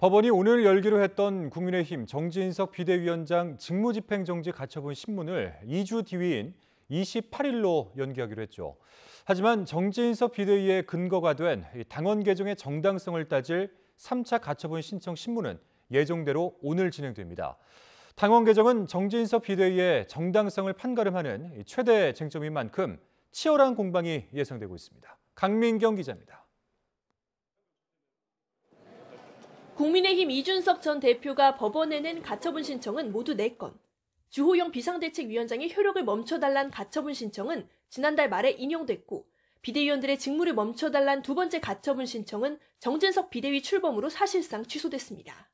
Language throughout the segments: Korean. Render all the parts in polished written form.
법원이 오늘 열기로 했던 국민의힘 정진석 비대위원장 직무집행정지 가처분 신문을 2주 뒤인 28일로 연기하기로 했죠. 하지만 정진석 비대위의 근거가 된 당원 개정의 정당성을 따질 3차 가처분 신청 신문은 예정대로 오늘 진행됩니다. 당원 개정은 정진석 비대위의 정당성을 판가름하는 최대 쟁점인 만큼 치열한 공방이 예상되고 있습니다. 강민경 기자입니다. 국민의힘 이준석 전 대표가 법원에 낸 가처분 신청은 모두 4건. 주호영 비상대책위원장의 효력을 멈춰달란 가처분 신청은 지난달 말에 인용됐고, 비대위원들의 직무를 멈춰달란 두 번째 가처분 신청은 정진석 비대위 출범으로 사실상 취소됐습니다.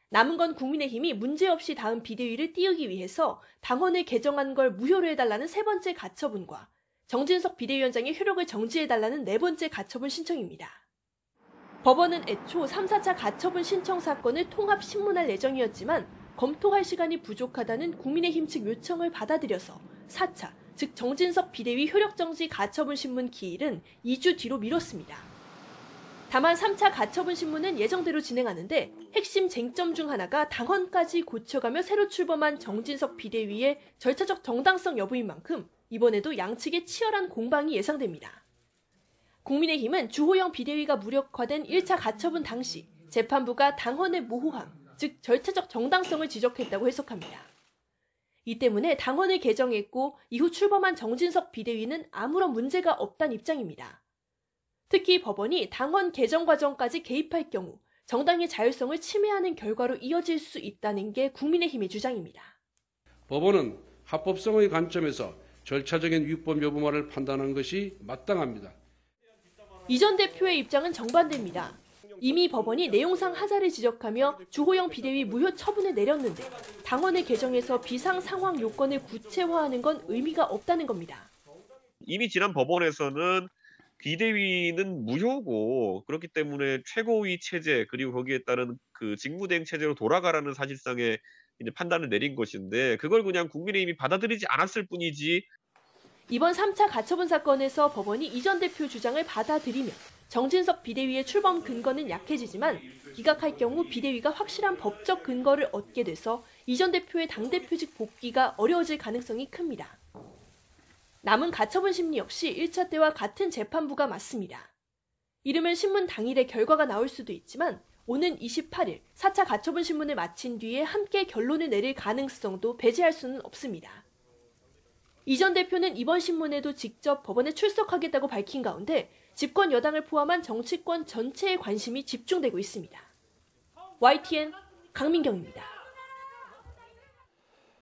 남은 건 국민의힘이 문제없이 다음 비대위를 띄우기 위해서 당원을 개정한 걸 무효로 해달라는 세 번째 가처분과 정진석 비대위원장의 효력을 정지해달라는 네 번째 가처분 신청입니다. 법원은 애초 3, 4차 가처분 신청 사건을 통합 신문할 예정이었지만 검토할 시간이 부족하다는 국민의힘 측 요청을 받아들여서 4차, 즉 정진석 비대위 효력정지 가처분 신문 기일은 2주 뒤로 미뤘습니다. 다만 3차 가처분 신문은 예정대로 진행하는데 핵심 쟁점 중 하나가 당헌까지 고쳐가며 새로 출범한 정진석 비대위의 절차적 정당성 여부인 만큼 이번에도 양측의 치열한 공방이 예상됩니다. 국민의힘은 주호영 비대위가 무력화된 1차 가처분 당시 재판부가 당헌의 모호함, 즉 절차적 정당성을 지적했다고 해석합니다. 이 때문에 당헌을 개정했고 이후 출범한 정진석 비대위는 아무런 문제가 없다는 입장입니다. 특히 법원이 당헌 개정 과정까지 개입할 경우 정당의 자율성을 침해하는 결과로 이어질 수 있다는 게 국민의힘의 주장입니다. 법원은 합법성의 관점에서 절차적인 위법 여부만을 판단하는 것이 마땅합니다. 이 전 대표의 입장은 정반대입니다. 이미 법원이 내용상 하자를 지적하며 주호영 비대위 무효 처분을 내렸는데 당헌을 개정해서 비상 상황 요건을 구체화하는 건 의미가 없다는 겁니다. 이미 지난 법원에서는 비대위는 무효고 그렇기 때문에 최고위 체제 그리고 거기에 따른 그 직무대행 체제로 돌아가라는 사실상의 이제 판단을 내린 것인데 그걸 그냥 국민의힘이 받아들이지 않았을 뿐이지. 이번 3차 가처분 사건에서 법원이 이 전 대표 주장을 받아들이면 정진석 비대위의 출범 근거는 약해지지만 기각할 경우 비대위가 확실한 법적 근거를 얻게 돼서 이 전 대표의 당대표직 복귀가 어려워질 가능성이 큽니다. 남은 가처분 심리 역시 1차 때와 같은 재판부가 맡습니다. 이르면 신문 당일에 결과가 나올 수도 있지만 오는 28일 4차 가처분 신문을 마친 뒤에 함께 결론을 내릴 가능성도 배제할 수는 없습니다. 이 전 대표는 이번 신문에도 직접 법원에 출석하겠다고 밝힌 가운데 집권 여당을 포함한 정치권 전체의 관심이 집중되고 있습니다. YTN 강민경입니다.